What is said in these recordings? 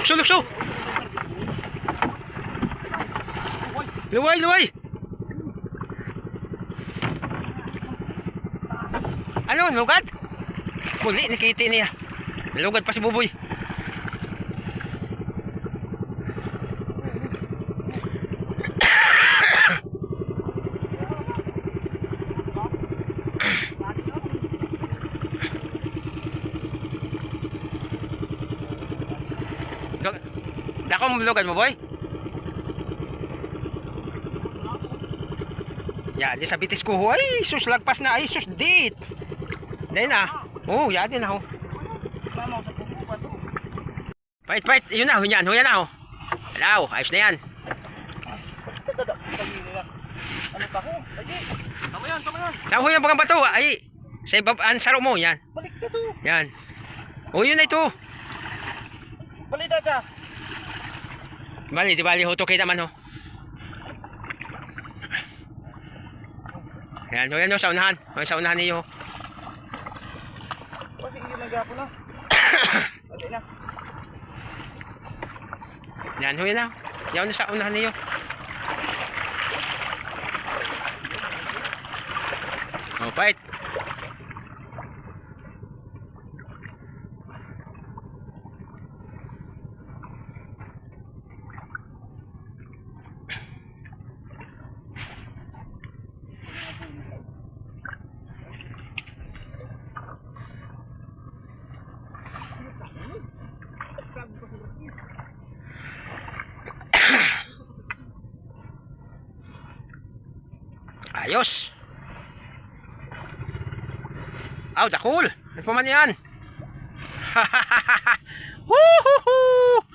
Lukso, lukso. Luway, luway. Ano, lugad? Muli, nakiti niya. Lugad pa si Buboy. Dako mo lugad mo, boy? Ya, di sa bitis ko. Ay, sus, lagpas na. Ay, sus, dit. Dahil na. Oh, ya din na. Pait, pait. Yun na, hunyan. Hunyan na. Hello, ayos na yan. Ano pa ko? Ay, tama yan, tama yan. Tama hunyan pang bato. Ay, sa ibabaan, saro mo. Yan. Balik ka to. Yan. Oh, yun na ito. Balik dada. Bali, di bali. Huto kita man, ho. Yan, yan, sa unahan. Sa unahan niyo. Kasi hindi nag-apo na. Balik na. Yan, huyan na. Yan na sa unahan niyo. Oh, fight. Ayos. Aw, dakul. Ano pa man yan? Woohoo!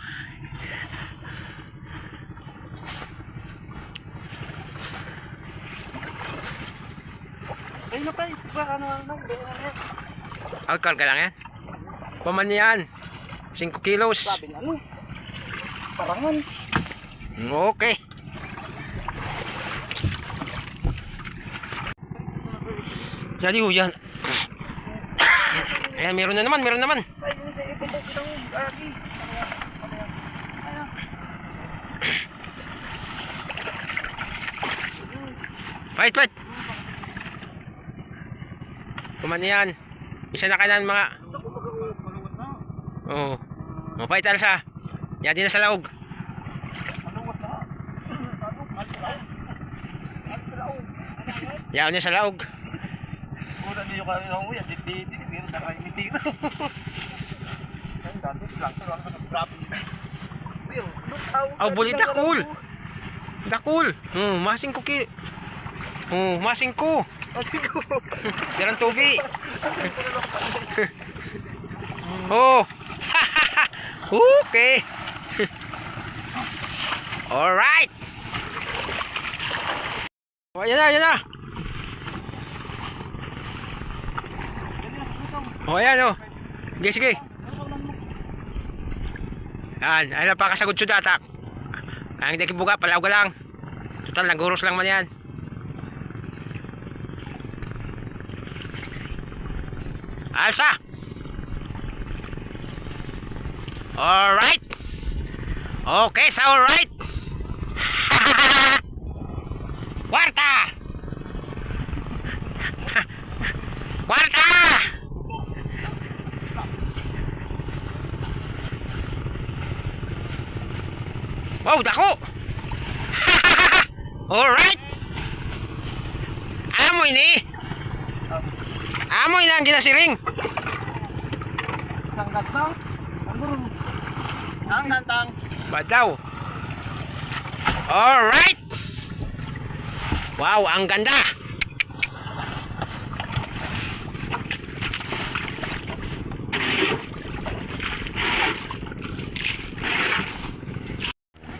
Ay, nakay. Ano na? Alkal ka lang yan. Paman yan. 5 kilos. Sabi na ano? Parangan. Okay. Jadi hujan. Ayan, meron na naman, meron naman. Ay, yun sa ito po kitang aki. Wait, wait. Kuman yan. Isa na kanan mga. Oo. Oh, pait alsa. Yan din na sa laog. Yan din sa laog. Kuda niyo kanina mo yan. Dito, meron na kayo tiro. Ang dati lang to lang sa grab. Aw, bulit dakul. Dakul. Masing ko ki. Masing ko. Masing ko. Diyan tubi. Oh. Okay. All right. Oh, yan na, yan na. Oh, yan oh. Sige, sige. Yan, ay napakasagod siya datak. Ang hindi kibuga, palaw ka lang. Total, naguros lang man yan. Alsa. Alright. Okay, so alright. Kwarta. Kwarta. Wow, dako. Alright. Amoy ni. Amoy na ang ginasiring. Ang gantang. Ang gantang. Badaw. Alright. Wow, ang ganda.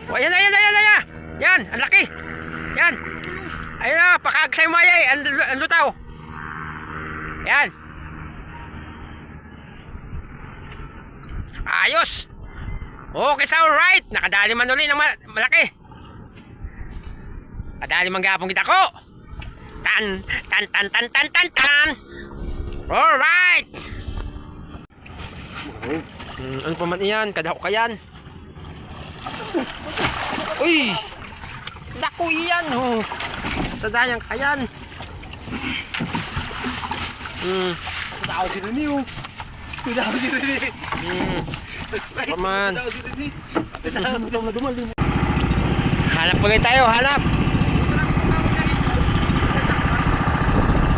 Oh, yan, yan, yan, yan. Yan, ang laki. Yan. Ayun na, pakagsay mo ay. Ang lutaw. Yan. Ayos. Okay, so alright. Nakadali man ulit ng malaki. Kadali man gapong kita ko. Tan, tan, tan, tan, tan, tan, tan. Alright. Ano pa man yan? Kadako ka yan. Uy! Naku iyan oh. Sa dayang kayan. Tao si Rene oh. Tao si Rene. Paman. Tao si Rene. Tao na dumalim. Hanap ulit tayo, hanap.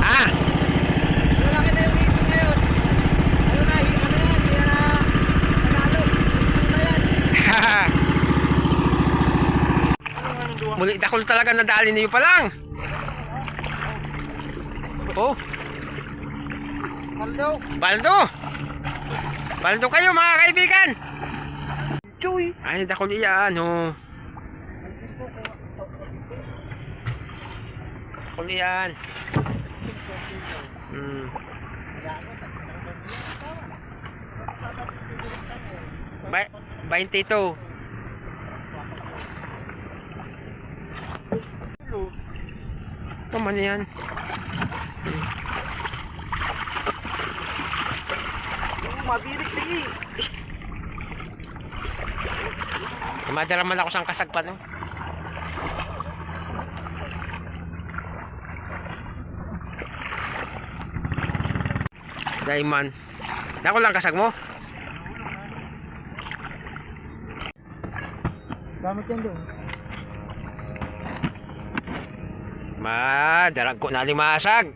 Ah! Lalaki na yung meeting ngayon. Ano na, ano yan, hindi na panalo. Ano na yan? Haha. Muli dakol talaga nadali niyo pa lang. Oh, Maldo. baldo. Baldo kayo mga kaibigan. Chuy. Ay, dakol iyan oh. Dakol iyan. 22. Ito man yan. Mabilis lagi. Madala man ako sa kasagpan. No? Diamond. Dako lang kasag mo. Gamit yan doon. Madarag ko na limasag.